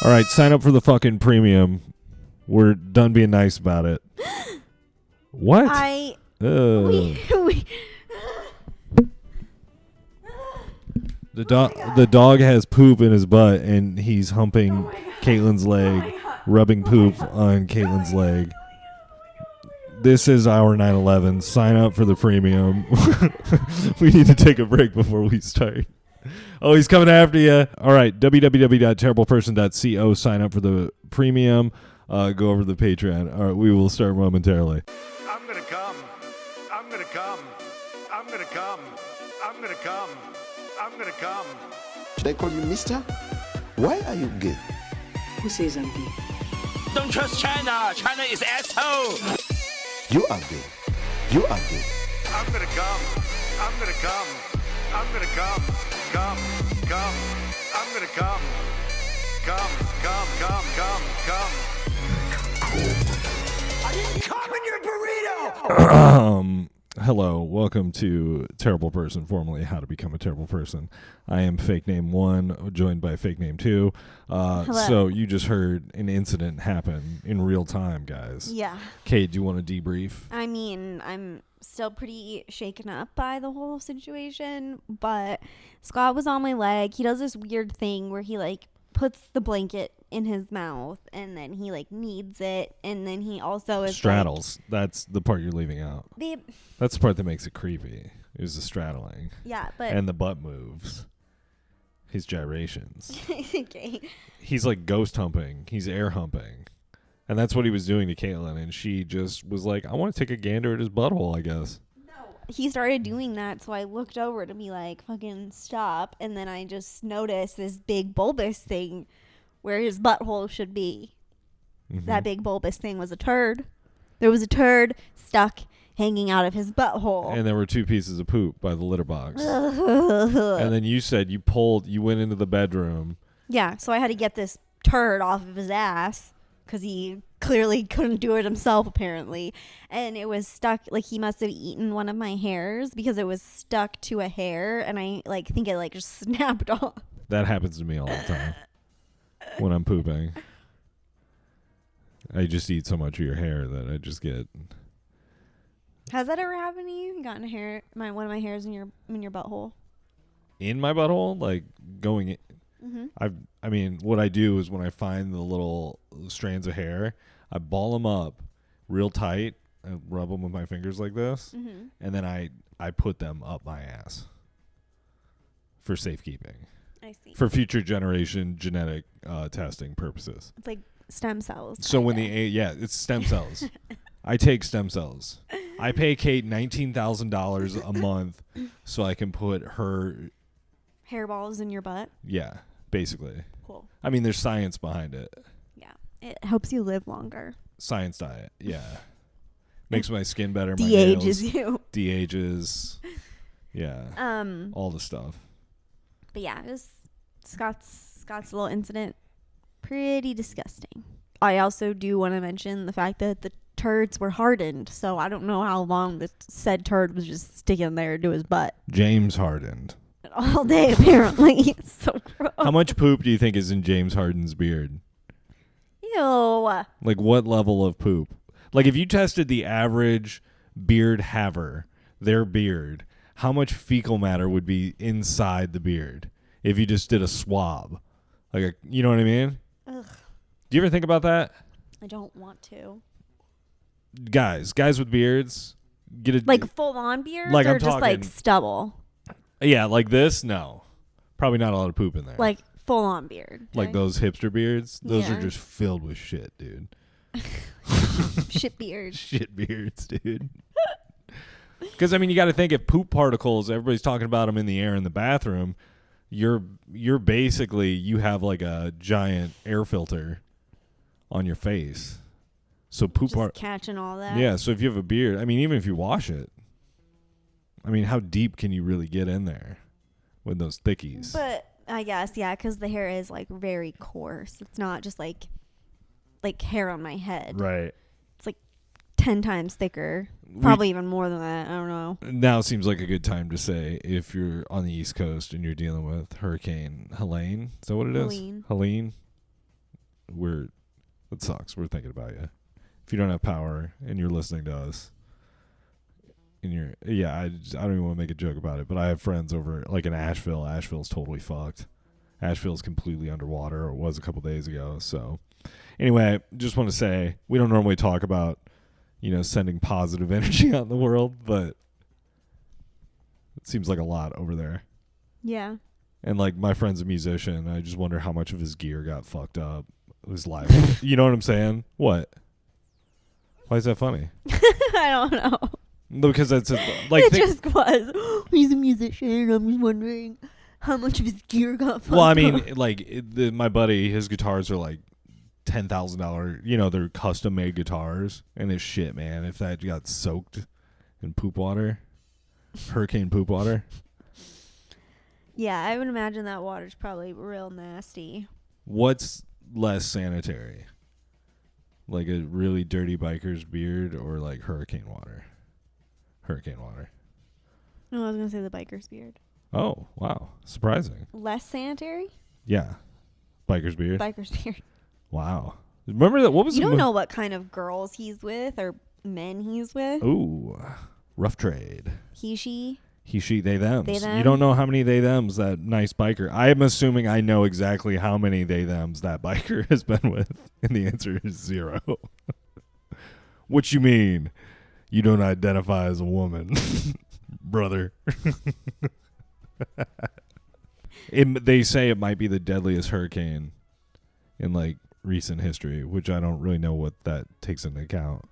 All right, sign up for the fucking premium. We're done being nice about it. What? The dog has poop in his butt, and he's humping Caitlin's leg, rubbing poop on Caitlin's leg. This is our 9/11. Sign up for the premium. We need to take a break before we start. Oh, he's coming after you. All right, www.terribleperson.co. Sign up for the premium. Go over to the Patreon. All right, we will start momentarily. I'm gonna come. I'm gonna come. I'm gonna come. I'm gonna come. I'm gonna come. Should I call you mister? Why are you gay? Who says I'm gay? Don't trust China. China is asshole. You are gay. You are gay. I'm gonna come. I'm gonna come. I'm gonna come. Come. Come. I'm gonna come. Come. Come. Come. Come. Come. I didn't come in your burrito. Hello, welcome to Terrible Person, formerly How to Become a Terrible Person. I am Fake Name 1, joined by Fake Name 2. So you just heard an incident happen in real time, guys. Yeah. Kate, do you want to debrief? I mean, I'm still pretty shaken up by the whole situation, but Scott was on my leg. He does this weird thing where he, like, puts the blanket in his mouth, and then he, like, kneads it, and then he also is straddles. Like, that's the part you're leaving out. Babe. That's the part that makes it creepy, is the straddling. Yeah, but... And the butt moves. His gyrations. Okay. He's, like, ghost humping. He's air humping. And that's what he was doing to Caitlin, and she just was like, I want to take a gander at his butthole, I guess. He started doing that, so I looked over to be like, fucking stop, and then I just noticed this big bulbous thing where his butthole should be. Mm-hmm. That big bulbous thing was a turd. There was a turd stuck hanging out of his butthole. And there were 2 pieces of poop by the litter box. And then you said you went into the bedroom. Yeah, so I had to get this turd off of his ass because he clearly couldn't do it himself, apparently. And it was stuck, like he must have eaten one of my hairs because it was stuck to a hair, and I like think it like just snapped off. That happens to me all the time when I'm pooping. I just eat so much of your hair that I just get... Has that ever happened to you? You gotten one of my hairs in your butthole? In my butthole? Like going in? Mm-hmm. I mean, what I do is when I find the little strands of hair, I ball them up real tight and rub them with my fingers like this, and then I put them up my ass for safekeeping. I see. For future generation genetic testing purposes. It's like stem cells. So when it's stem cells. I take stem cells. I pay Kate $19,000 a month so I can put her hairballs in your butt. Yeah, basically. Cool. I mean, there's science behind it. Yeah, it helps you live longer. Science diet, yeah. Makes my skin better. De-ages my nails, you. De-ages. Yeah. All the stuff. But yeah, it was Scott's little incident. Pretty disgusting. I also do want to mention the fact that the turds were hardened, so I don't know how long the said turd was just sticking there to his butt. James hardened. All day, apparently. It's so gross. How much poop do you think is in James Harden's beard? Ew. Like, what level of poop? Like, if you tested the average beard haver, their beard, how much fecal matter would be inside the beard if you just did a swab? Like, you know what I mean? Ugh. Do you ever think about that? I don't want to. Guys with beards, get a... Like, full-on beards like or I'm just, talking, like, stubble? Yeah, like this? No. Probably not a lot of poop in there. Like, full-on beard. Like those hipster beards? Those Yeah. are just filled with shit, dude. Shit beards. Shit beards, dude. Because, I mean, you got to think if poop particles, everybody's talking about them in the air in the bathroom, you're basically, you have like a giant air filter on your face. So poop catching all that. Yeah, so if you have a beard, I mean, even if you wash it, I mean, how deep can you really get in there with those thickies? But I guess, yeah, because the hair is like very coarse. It's not just like hair on my head. Right. It's like 10 times thicker. Probably even more than that. I don't know. Now seems like a good time to say, if you're on the East Coast and you're dealing with Hurricane Helene, is that what it is? Helene. Helene. it sucks. We're thinking about you. If you don't have power and you're listening to us, and I don't even want to make a joke about it, but I have friends over like in Asheville. Asheville's totally fucked. Asheville's completely underwater, or was a couple days ago. So anyway, just want to say we don't normally talk about, sending positive energy out in the world, but it seems like a lot over there. Yeah. And like my friend's a musician. I just wonder how much of his gear got fucked up. His life. You know what I'm saying? What? Why is that funny? I don't know. Because that's it just was. He's a musician. I'm just wondering how much of his gear got fucked up. Well, I mean, like my buddy, his guitars are like $10,000. They're custom made guitars, and it's shit, man. If that got soaked in poop water, hurricane poop water. Yeah, I would imagine that water's probably real nasty. What's less sanitary? Like a really dirty biker's beard or like hurricane water? Hurricane water. No, I was going to say the biker's beard. Oh, wow. Surprising. Less sanitary? Yeah. Biker's beard? Biker's beard. Wow. Remember that? What was You don't know what kind of girls he's with or men he's with. Ooh. Rough trade. He, she. He, she, they, thems. They, them. You don't know how many they, thems that nice biker. I am assuming I know exactly how many they, thems that biker has been with. And the answer is 0. What you mean? You don't identify as a woman, brother. They say it might be the deadliest hurricane in like recent history, which I don't really know what that takes into account.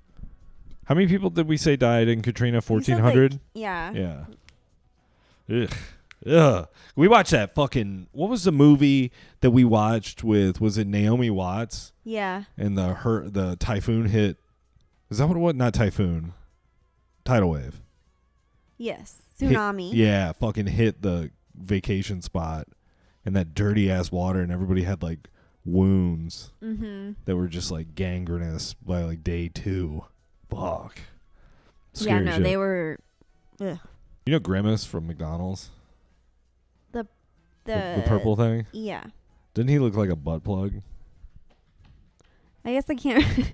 How many people did we say died in Katrina? 1,400? Like, yeah. Yeah. Ugh. We watched that fucking... What was the movie that we watched with... Was it Naomi Watts? Yeah. And the typhoon hit... Is that what it was? Not typhoon. Tidal wave. Yes. Tsunami. Yeah. Fucking hit the vacation spot. And that dirty ass water. And everybody had like wounds. Mm-hmm. That were just like gangrenous by like day 2. Fuck. Scary shit. They were... Ugh. You know Grimace from McDonald's? The purple thing? Yeah. Didn't he look like a butt plug? I guess I can't...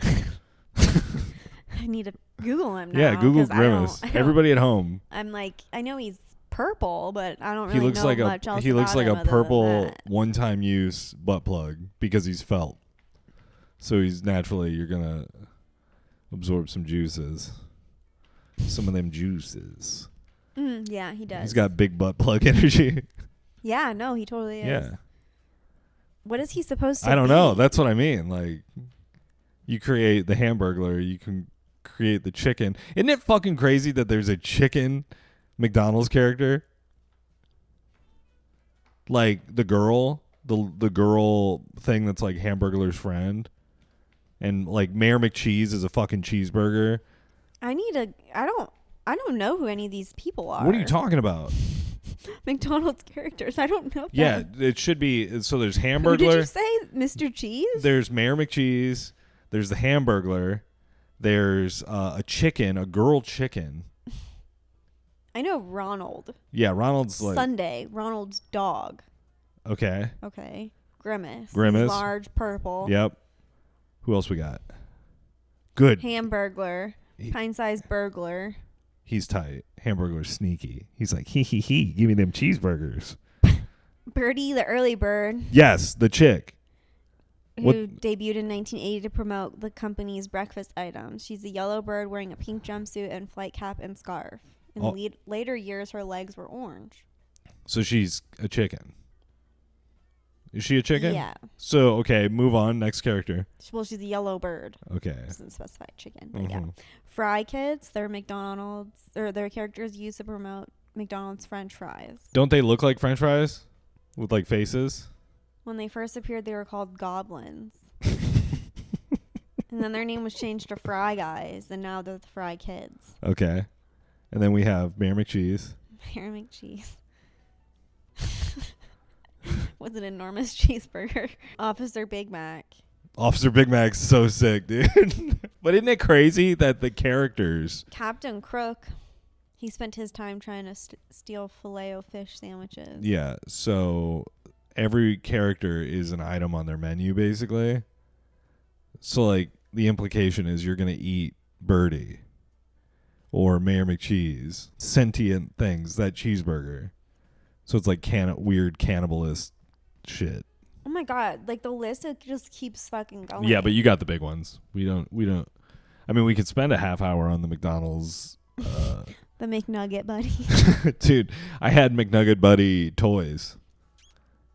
I need to Google him now. Yeah, Google Grimace. Everybody at home. I'm like, I know he's purple, but I don't really he looks know like much else He looks about like him a other purple than that. one-time use butt plug because he's felt. So he's naturally, you're going to absorb some juices. Some of them juices. Yeah, he does. He's got big butt plug energy. Yeah, no, he totally is. Yeah. What is he supposed to be? I don't know. That's what I mean. Like, you create the Hamburglar, you can create the chicken. Isn't it fucking crazy that there's a chicken McDonald's character? Like the girl thing that's like Hamburglar's friend. And like Mayor McCheese is a fucking cheeseburger. I don't know who any of these people are. What are you talking about? McDonald's characters. I don't know. Yeah, it should be. So there's Hamburglar. Who did you say? Mr. Cheese? There's Mayor McCheese. There's the Hamburglar. There's a chicken, a girl chicken. I know Ronald. Yeah, Ronald's like... Sunday. Ronald's dog. Okay. Grimace. Grimace. He's large, purple. Yep. Who else we got? Good. Hamburglar. Pint-sized burglar. He's tight. Hamburglar's sneaky. He's like, hee, give me them cheeseburgers. Birdie, the early bird. Yes, the chick. Who debuted in 1980 to promote the company's breakfast items. She's a yellow bird wearing a pink jumpsuit and flight cap and scarf. In later years, her legs were orange. So she's a chicken. Is she a chicken? Yeah. So, okay, move on. Next character. Well, she's a yellow bird. Okay. Doesn't specify chicken, but yeah. Fry Kids, their McDonald's, or their characters used to promote McDonald's French fries. Don't they look like French fries? With like faces? When they first appeared, they were called goblins. And then their name was changed to Fry Guys, and now they're the Fry Kids. Okay. And then we have Mayor McCheese. Mayor McCheese. Was an enormous cheeseburger. Officer Big Mac. Officer Big Mac's so sick, dude. But isn't it crazy that the characters... Captain Crook. He spent his time trying to steal Filet-O-Fish sandwiches. Yeah, so every character is an item on their menu, basically. So, like, the implication is you're going to eat Birdie or Mayor McCheese, sentient things, that cheeseburger. So it's like weird cannibalist shit. Oh my God. Like, the list, it just keeps fucking going. Yeah, but you got the big ones. We don't. I mean, we could spend a half hour on the McDonald's. The McNugget Buddy. Dude, I had McNugget Buddy toys.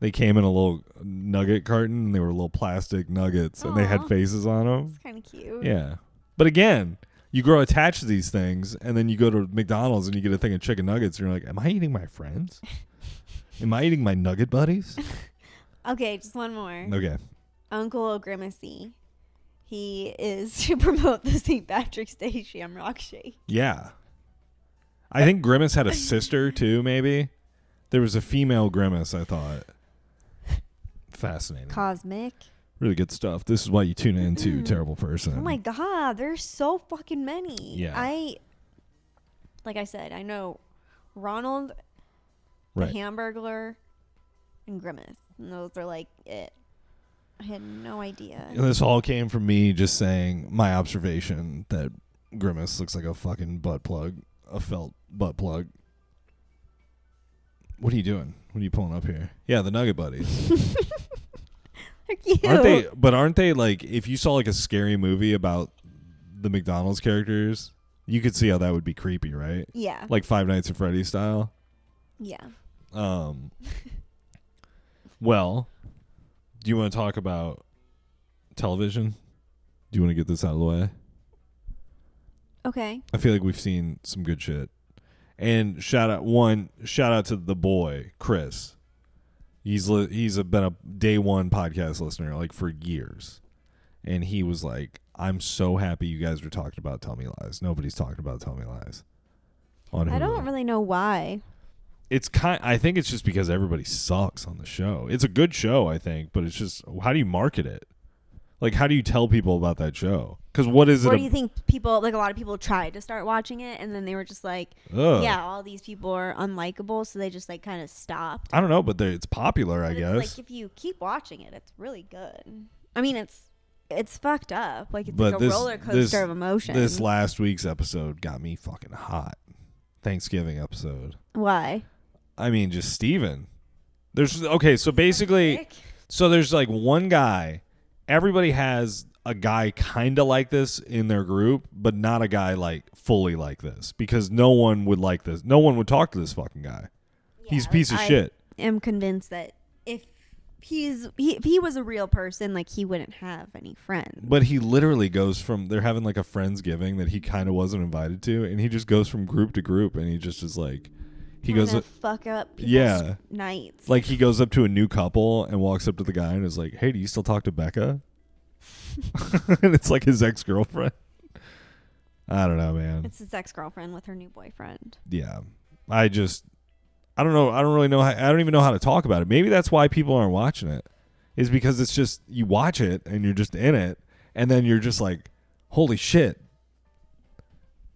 They came in a little nugget carton, and they were little plastic nuggets, and they had Aw. faces on them. It's kind of cute. Yeah. But again, you grow attached to these things, and then you go to McDonald's and you get a thing of chicken nuggets, and you're like, am I eating my friends? Am I eating my nugget buddies? Okay, just one more. Okay. Uncle Grimace. He is to promote the St. Patrick's Day Shamrock Shake. Yeah. I think Grimace had a sister, too, maybe. There was a female Grimace, I thought. Fascinating. Cosmic. Really good stuff. This is why you tune into Terrible Person. Oh my God, there's so fucking many. Yeah. Like I said, I know Ronald, Right. the Hamburglar, and Grimace. And those are like it. I had no idea. And this all came from me just saying my observation that Grimace looks like a fucking butt plug, a felt butt plug. What are you doing? What are you pulling up here? Yeah, the Nugget Buddies. They're cute. Aren't they like, if you saw like a scary movie about the McDonald's characters, you could see how that would be creepy, right? Yeah. Like Five Nights at Freddy's style. Yeah. Well, do you want to talk about television? Do you want to get this out of the way? Okay. I feel like we've seen some good shit. And shout out to the boy, Chris. He's been a day one podcast listener like for years. And he was like, I'm so happy you guys were talking about Tell Me Lies. Nobody's talking about Tell Me Lies. On I Hulu. don't really know why. I think it's just because everybody sucks on the show. It's a good show, I think, but it's just, how do you market it? Like, how do you tell people about that show? Because what is it? Or do you think people, like a lot of people tried to start watching it and then they were just like, yeah, all these people are unlikable, so they just like kind of stopped. I don't know, but it's popular, I guess. Like if you keep watching it, it's really good. I mean, it's fucked up. Like it's But like a roller coaster of emotions. This last week's episode got me fucking hot. Thanksgiving episode. Why? I mean, just Steven. So basically, there's like one guy. Everybody has a guy kind of like this in their group, but not a guy like fully like this, because no one would like this. No one would talk to this fucking guy. Yeah, He's a piece of shit. I am convinced that if he was a real person, like he wouldn't have any friends. But he literally goes from, they're having like a Friendsgiving that he kind of wasn't invited to, and he just goes from group to group, and he just is like, he goes to up, fuck up people's nights. like he goes up to a new couple and walks up to the guy and is like, hey, do you still talk to Becca? And it's like his ex-girlfriend. I don't know, man. It's his ex-girlfriend with her new boyfriend. Yeah. I don't know. I don't really know. I don't even know how to talk about it. Maybe that's why people aren't watching it, is because it's just, you watch it and you're just in it, and then you're just like, holy shit,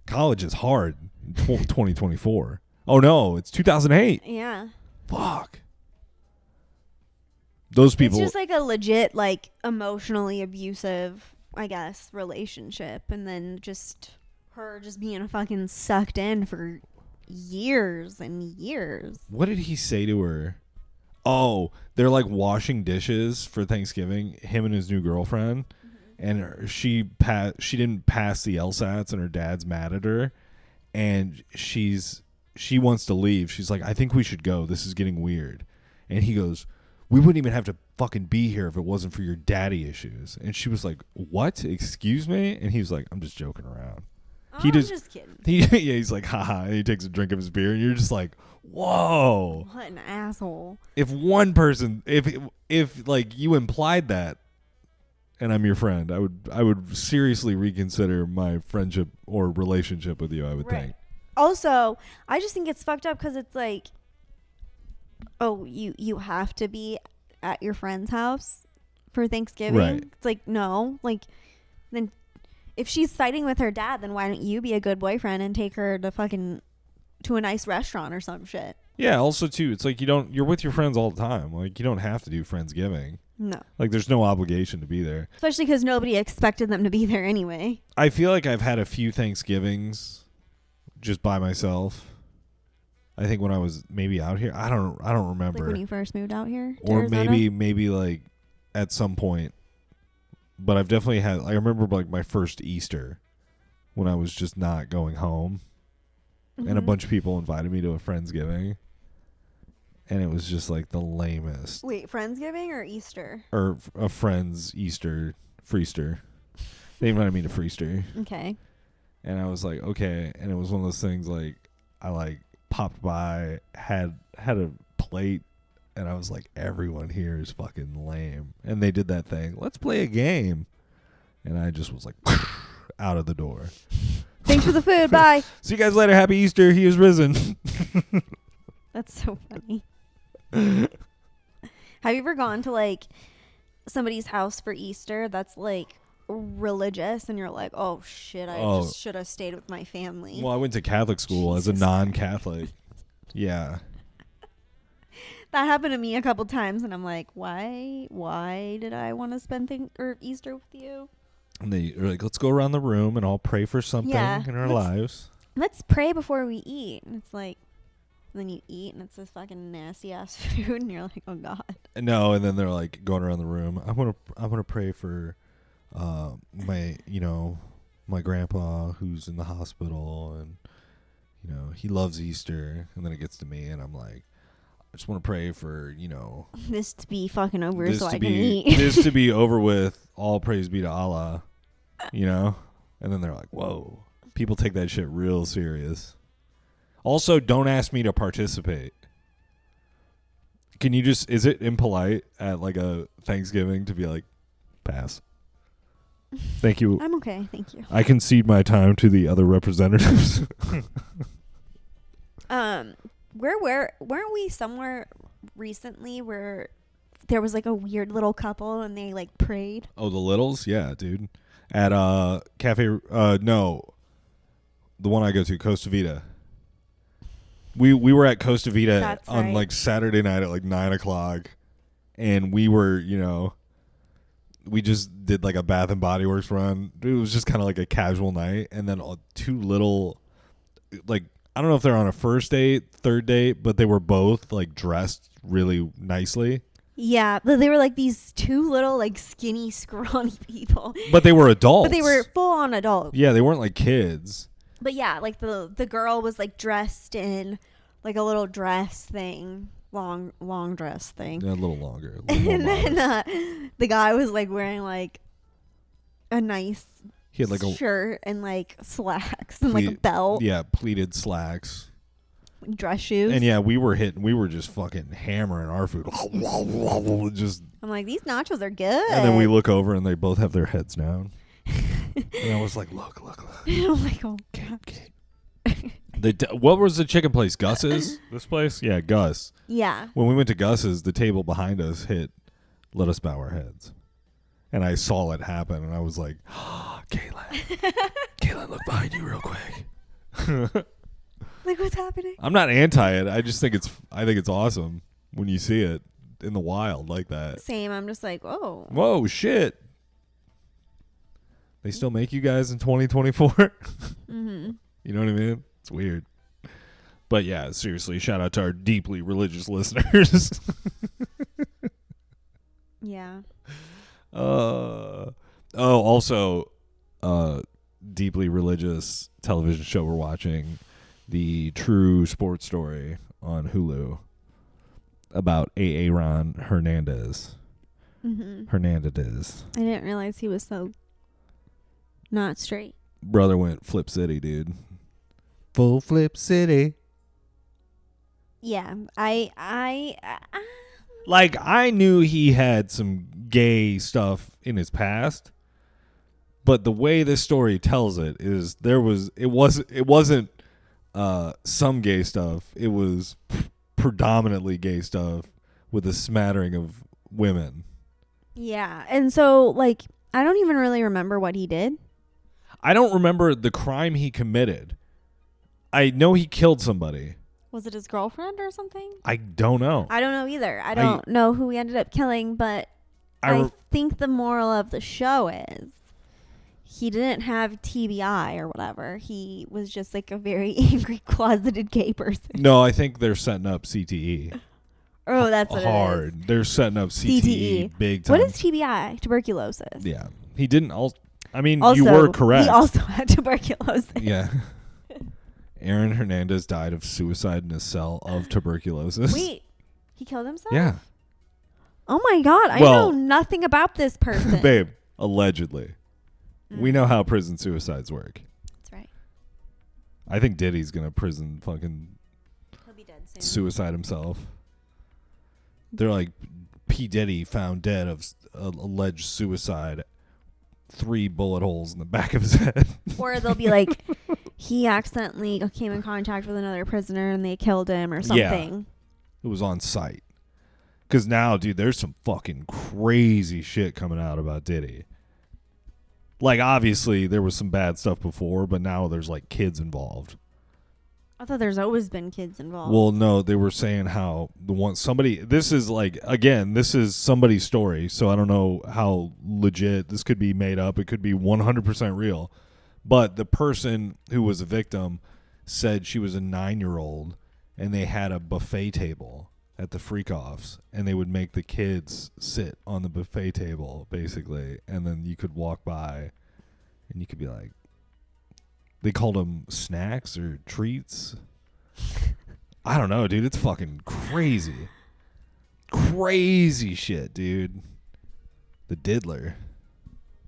college is hard in 2024. Oh no, it's 2008. Yeah. Fuck. Those people. It's just like a legit, like emotionally abusive, I guess, relationship, and then just her just being fucking sucked in for years and years. What did he say to her? Oh, they're like washing dishes for Thanksgiving, him and his new girlfriend, and she didn't pass the LSATs, and her dad's mad at her, and she wants to leave. She's like, I think we should go. This is getting weird. And he goes, we wouldn't even have to fucking be here if it wasn't for your daddy issues. And she was like, what? Excuse me? And he was like, I'm just joking around. I'm just kidding. He's like, haha. And he takes a drink of his beer, and you're just like, whoa. What an asshole. If one person, if like you implied that, and I'm your friend, I would seriously reconsider my friendship or relationship with you, I would think. Also, I just think it's fucked up because it's like, oh, you have to be at your friend's house for Thanksgiving. Right. It's like, no. Like, then if she's fighting with her dad, then why don't you be a good boyfriend and take her to a nice restaurant or some shit? Yeah, also too, it's like you're with your friends all the time. Like you don't have to do Friendsgiving. No. Like there's no obligation to be there. Especially because nobody expected them to be there anyway. I feel like I've had a few Thanksgivings just by myself. I think when I was maybe out here, I don't remember. Like when you first moved out here to Or Arizona? maybe like at some point. But I've definitely had, I remember like my first Easter when I was just not going home. And a bunch of people invited me to a Friendsgiving. And it was just like the lamest. Wait, Friendsgiving or Easter? Or a friend's Easter, Freester. They invited me to Freester. Okay. And I was like, okay. And it was one of those things like, I like popped by, had a plate, and I was like, everyone here is fucking lame. And they did that thing, let's play a game. And I just was like, out of the door. Thanks for the food. Bye. See you guys later. Happy Easter. He is risen. That's so funny. Have you ever gone to like somebody's house for Easter that's like religious and you're like, oh shit, I just should have stayed with my family? Well, I went to Catholic school as a non-Catholic. Yeah. That happened to me a couple times and I'm like, why did I want to spend Easter with you? And they are like, let's go around the room and all pray for something in our lives. Let's pray before we eat. And it's like, and then you eat and it's this fucking nasty ass food and you're like, oh god. No, and then they're like going around the room. I want to pray for my grandpa who's in the hospital, and he loves Easter. And then it gets to me and I'm like, I just want to pray for this to be fucking over so I can eat. This to be over with. All praise be to Allah. And then they're like, whoa, people take that shit real serious. Also, don't ask me to participate. Can you is it impolite at like a Thanksgiving to be like, pass? Thank you. I'm okay, thank you. I concede my time to the other representatives. Weren't we somewhere recently where there was like a weird little couple and they like prayed? Oh, the Littles? Yeah, dude. At Cafe no. The one I go to, Costa Vida. We were at Costa Vida That's on right. like Saturday night at like 9:00, and we were, we just did like a Bath and Body Works run. It was just kind of like a casual night, and then two little, like, I don't know if they're on a first date, third date, but they were both like dressed really nicely. Yeah, but they were like these two little like skinny, scrawny people. But they were adults. But they were full on adults. Yeah, they weren't like kids. But yeah, like the girl was like dressed in like a little dress thing, long dress thing. Yeah, a little longer. A little And then the guy was like wearing like a nice he had like a shirt and like slacks and like a belt. Yeah, pleated slacks. Dress shoes. And yeah, we were just fucking hammering our food. Just I'm like, these nachos are good. and then we look over and they both have their heads down. And I was like, look. I'm like, oh, Kate. What was the chicken place? Gus's? This place? Yeah, Gus. yeah. When we went to Gus's, the table behind us hit, let us bow our heads. And I saw it happen, and I was like, oh, Caitlin, look behind you real quick. Like, what's happening? I'm not anti it. I just think it's awesome when you see it in the wild like that. Same. I'm just like, oh. Whoa, shit. They still make you guys in 2024? Mm-hmm. You know what I mean? It's weird. But yeah, seriously, shout out to our deeply religious listeners. Yeah. Also, deeply religious television show we're watching, the true sports story on Hulu about Aaron Hernandez. Mm-hmm. Hernandez. I didn't realize he was so not straight. Brother went Flip City, dude. Full Flip City. Yeah. Like, I knew he had some gay stuff in his past, but the way this story tells it is it wasn't some gay stuff. It was predominantly gay stuff with a smattering of women. Yeah. And so, like, I don't even really remember what he did. I don't remember the crime he committed. I know he killed somebody. Was it his girlfriend or something? I don't know. I don't know either. I don't know who he ended up killing, but I think the moral of the show is he didn't have TBI or whatever. He was just like a very angry, closeted gay person. No, I think they're setting up CTE. Oh, that's what hard. it is. They're setting up CTE big time. What is TBI? Tuberculosis. Yeah. He didn't I mean, also, you were correct. He also had tuberculosis. Yeah. Aaron Hernandez died of suicide in a cell of tuberculosis. Wait, he killed himself? Yeah. Oh my God, I know nothing about this person. Babe, allegedly. We know how prison suicides work. That's right. I think Diddy's going to prison fucking He'll be dead soon. suicide himself. They're like, P. Diddy found dead of alleged suicide. 3 bullet holes in the back of his head. Or they'll be like, he accidentally came in contact with another prisoner and they killed him or something. Yeah. It was on site. Because now, dude, there's some fucking crazy shit coming out about Diddy. Like, obviously, there was some bad stuff before, but now there's, like, kids involved. I thought there's always been kids involved. Well, no, they were saying how this is, like, again, this is somebody's story, so I don't know how legit this could be made up. It could be 100% real. But the person who was a victim said she was a 9-year-old, and they had a buffet table at the freak-offs, and they would make the kids sit on the buffet table, basically, and then you could walk by, and you could be like, they called them snacks or treats. I don't know, dude. It's fucking crazy. Crazy shit, dude. The diddler.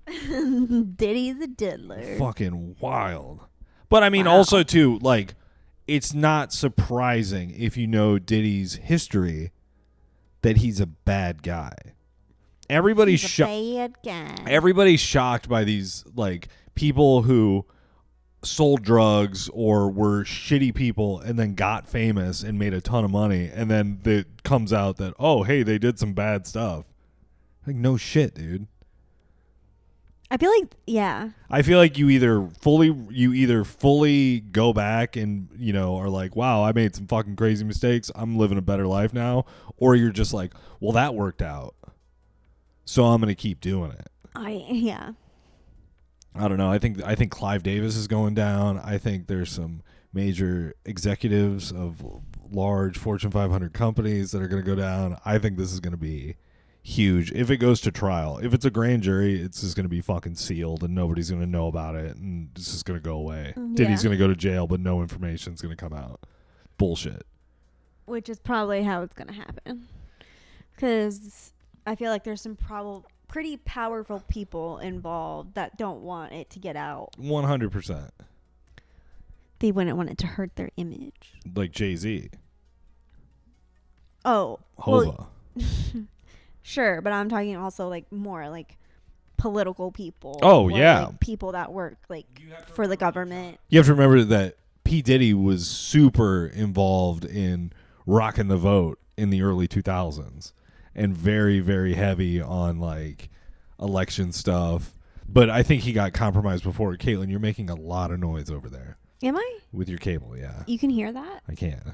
Diddy the diddler. Fucking wild. But I mean, also, too, like, it's not surprising if you know Diddy's history that he's a bad guy. Everybody's bad guy. Everybody's shocked by these, like, people who sold drugs or were shitty people and then got famous and made a ton of money, and then it comes out that, oh, hey, they did some bad stuff. Like, no shit, dude. I feel like, yeah. I feel like you either fully go back and, you know, are like, wow, I made some fucking crazy mistakes, I'm living a better life now, or you're just like, well, that worked out, so I'm gonna keep doing it. Yeah. I don't know. I think Clive Davis is going down. I think there's some major executives of large Fortune 500 companies that are going to go down. I think this is going to be huge if it goes to trial. If it's a grand jury, it's just going to be fucking sealed and nobody's going to know about it, and it's just going to go away. Yeah. Diddy's going to go to jail, but no information's going to come out. Bullshit. Which is probably how it's going to happen. Because I feel like there's some pretty powerful people involved that don't want it to get out. 100%. They wouldn't want it to hurt their image. Like Jay-Z. Oh. Hova. Well, sure, but I'm talking also like more like political people. Oh, yeah. Like people that work like for the government. You have to remember that P. Diddy was super involved in rocking the vote in the early 2000s. And very, very heavy on, like, election stuff. But I think he got compromised before. Caitlin, you're making a lot of noise over there. Am I? With your cable, yeah. You can hear that? I can.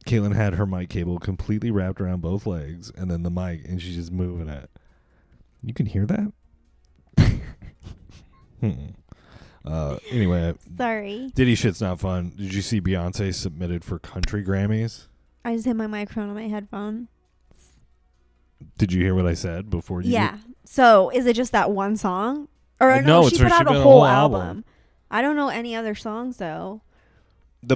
Caitlin had her mic cable completely wrapped around both legs, and then the mic, and she's just moving it. You can hear that? Anyway. Sorry. Diddy shit's not fun. Did you see Beyonce submitted for country Grammys? I just hit my microphone on my headphone. Did you hear what I said before you? Yeah. So is it just that one song? Or no, she put out a whole album. album. I don't know any other songs though.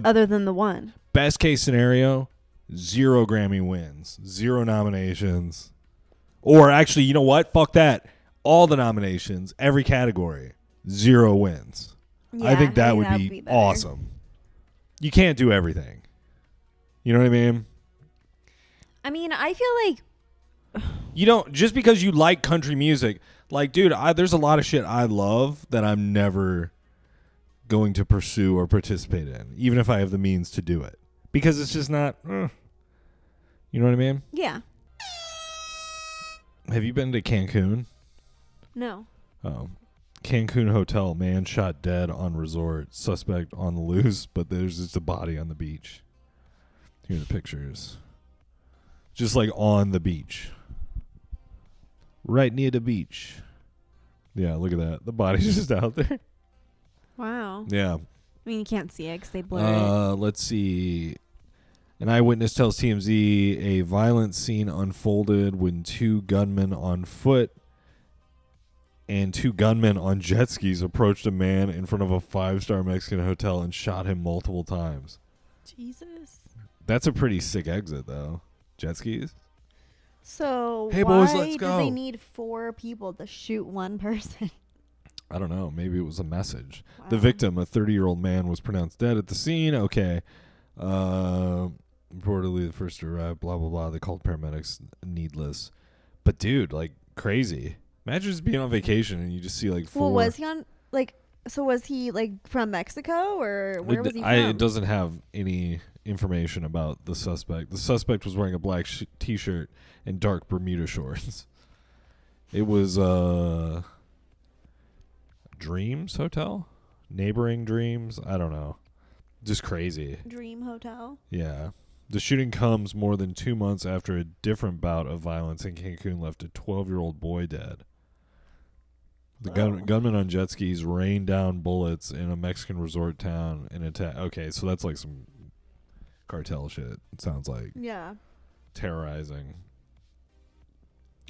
Other than the one. Best case scenario, 0 Grammy wins, 0 nominations. Or actually, you know what? Fuck that. All the nominations, every category, 0 wins. Yeah, I think that would be awesome. You can't do everything. You know what I mean? I mean, I feel like you don't, just because you like country music, like, dude, there's a lot of shit I love that I'm never going to pursue or participate in, even if I have the means to do it, because it's just not, you know what I mean? Yeah. Have you been to Cancun? No. Oh. Cancun hotel, man shot dead on resort. Suspect on the loose, but there's just a body on the beach. Here are the pictures. Just like on the beach. Right near the beach. Yeah, look at that. The body's just out there. Wow. Yeah. I mean, you can't see it because they blur it. Let's see. An eyewitness tells TMZ a violent scene unfolded when 2 gunmen on foot and 2 gunmen on jet skis approached a man in front of a 5-star Mexican hotel and shot him multiple times. Jesus. That's a pretty sick exit, though. Jet skis? So Hey, why boys, let's do go. they need 4 people to shoot one person? I don't know. Maybe it was a message. Wow. The victim, a 30-year-old man, was pronounced dead at the scene. Okay. Reportedly the first to arrive, blah, blah, blah. They called paramedics needless. But, dude, like, crazy. Imagine just being on vacation and you just see, like, 4. Well, was he on, like, so was he, like, from Mexico or where was he from? It doesn't have any information about the suspect. The suspect was wearing a black T-shirt and dark Bermuda shorts. It was, Dreams Hotel? Neighboring Dreams? I don't know. Just crazy. Dream Hotel. Yeah. The shooting comes more than 2 months after a different bout of violence in Cancun left a 12-year-old boy dead. The gunman on jet skis rained down bullets in a Mexican resort town in attack. Okay, so that's like some cartel shit. It sounds like Yeah. terrorizing.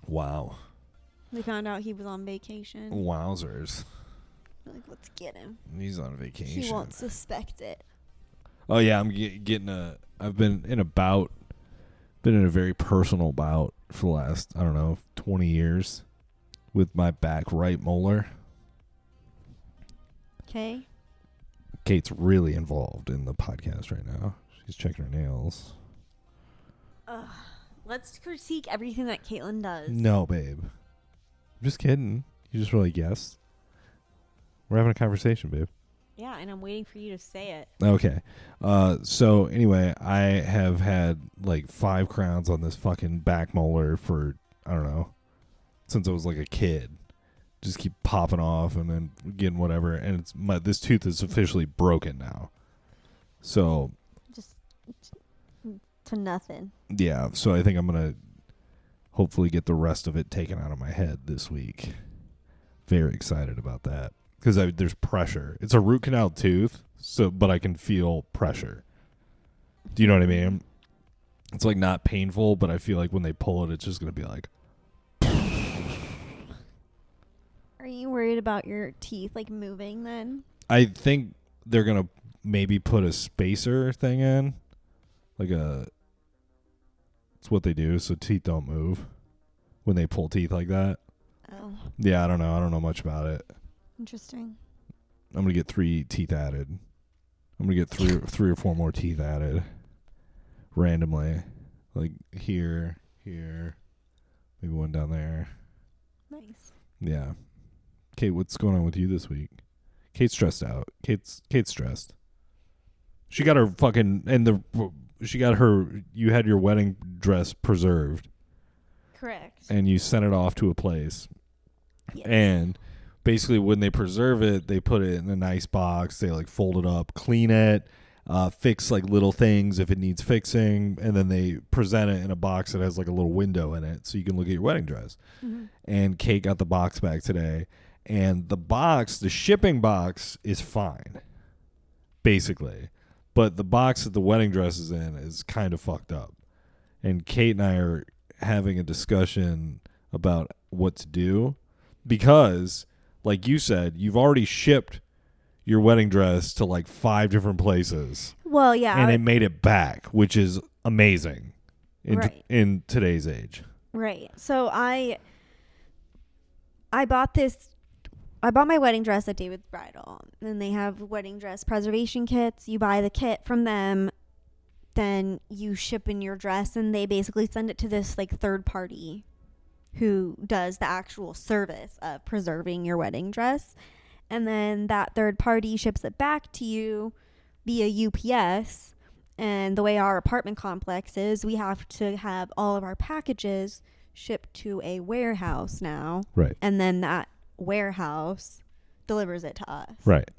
Wow. They found out he was on vacation. Wowzers. They're like, let's get him. He's on vacation. He won't suspect it. Oh yeah, I'm getting a. I've been in a bout, been in a very personal bout for the last 20 years, with my back right molar. Okay. Kate's really involved in the podcast right now. She's checking her nails. Let's critique everything that Caitlin does. No, babe. I'm just kidding. You just really guessed. We're having a conversation, babe. Yeah, and I'm waiting for you to say it. Okay. So anyway, I have had like 5 crowns on this fucking back molar for, I don't know, since I was like a kid. Just keep popping off and then getting whatever. And this tooth is officially broken now. So. Just to nothing. Yeah. So I think I'm going to hopefully get the rest of it taken out of my head this week. Very excited about that. Because there's pressure. It's a root canal tooth, but I can feel pressure. Do you know what I mean? It's like not painful, but I feel like when they pull it, it's just going to be like. Are you worried about your teeth like moving then? I think they're going to maybe put a spacer thing in. It's what they do so teeth don't move when they pull teeth like that. Oh. Yeah, I don't know. I don't know much about it. Interesting. I'm going to get 3 teeth added. I'm going to get 3 or 4 more teeth added randomly. Like here, maybe one down there. Nice. Yeah. Kate, what's going on with you this week? Kate's stressed out. Kate's stressed. She got her you had your wedding dress preserved. Correct. And you sent it off to a place. Yes. And basically when they preserve it, they put it in a nice box. They like fold it up, clean it, fix like little things if it needs fixing. And then they present it in a box that has like a little window in it so you can look at your wedding dress. Mm-hmm. And Kate got the box back today. And the shipping box is fine, basically. But the box that the wedding dress is in is kind of fucked up. And Kate and I are having a discussion about what to do because, like you said, you've already shipped your wedding dress to like 5 different places. Well, yeah. And it made it back, which is amazing in today's age. Right. So I bought my wedding dress at David's Bridal, and they have wedding dress preservation kits. You buy the kit from them, then you ship in your dress, and they basically send it to this like third party who does the actual service of preserving your wedding dress. And then that third party ships it back to you via UPS. And the way our apartment complex is, we have to have all of our packages shipped to a warehouse now. Right. And then that warehouse delivers it to us. Right.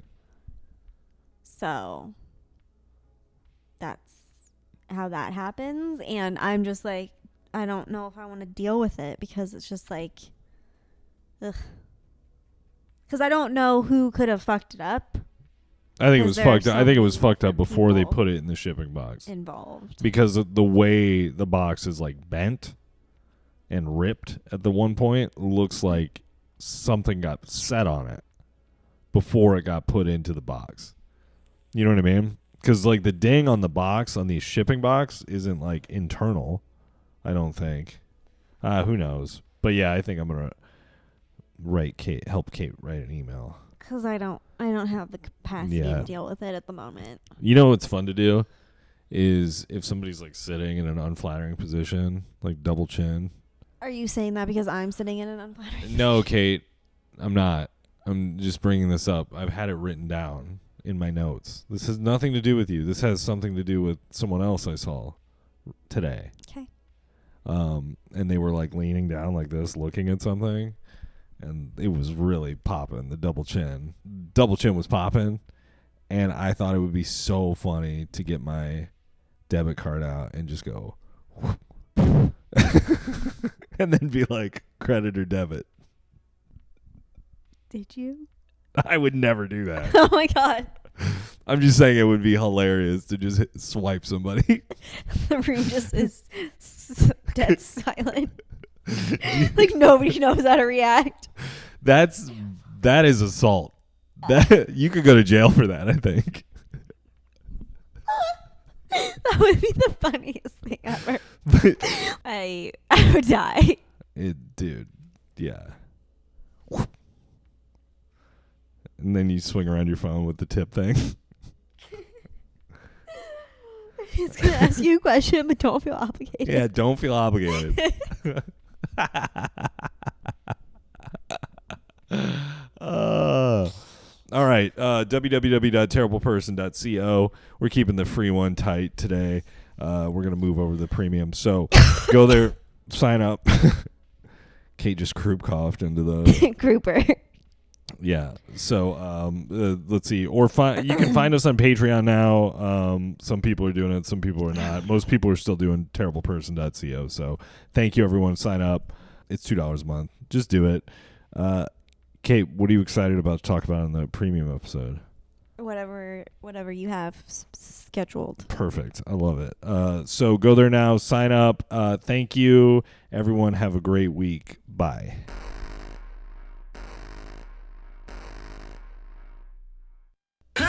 So that's how that happens. And I'm just like, I don't know if I want to deal with it because it's just like, ugh. Because I don't know who could have fucked it up. I think it was fucked up. I think it was so many fucked up before they people put it in the shipping box. Involved. Because of the way the box is like bent and ripped at the one point, looks like something got set on it before it got put into the box. You know what I mean? Because like the ding on the box, on the shipping box, isn't like internal, I don't think. Who knows? But yeah, I think I'm going to help Kate write an email. Because I don't have the capacity Yeah. to deal with it at the moment. You know what's fun to do is if somebody's like sitting in an unflattering position, like double chin. Are you saying that because I'm sitting in an unflattering? No, Kate, I'm not. I'm just bringing this up. I've had it written down in my notes. This has nothing to do with you. This has something to do with someone else I saw today. Okay. And they were like leaning down like this, looking at something. And it was really popping, the double chin. Double chin was popping. And I thought it would be so funny to get my debit card out and just go, and then be like, credit or debit. Did you? I would never do that. Oh my God. I'm just saying it would be hilarious to just swipe somebody. The room just is dead silent. Like nobody knows how to react. That is assault. That you could go to jail for that, I think. That would be the funniest thing ever. I would die. Dude, yeah. And then you swing around your phone with the tip thing. It's gonna ask you a question, but don't feel obligated. Yeah, don't feel obligated. All right, www.terribleperson.co. We're keeping the free one tight today. We're going to move over to the premium. So go there, sign up. Kate just croup coughed into the... Grouper. Yeah. So let's see. Or you can find us on Patreon now. Some people are doing it. Some people are not. Most people are still doing terribleperson.co. So thank you, everyone. Sign up. It's $2 a month. Just do it. Kate, what are you excited about to talk about in the premium episode? Whatever you have scheduled. Perfect. I love it. So go there now. Sign up. Thank you, everyone. Have a great week. Bye.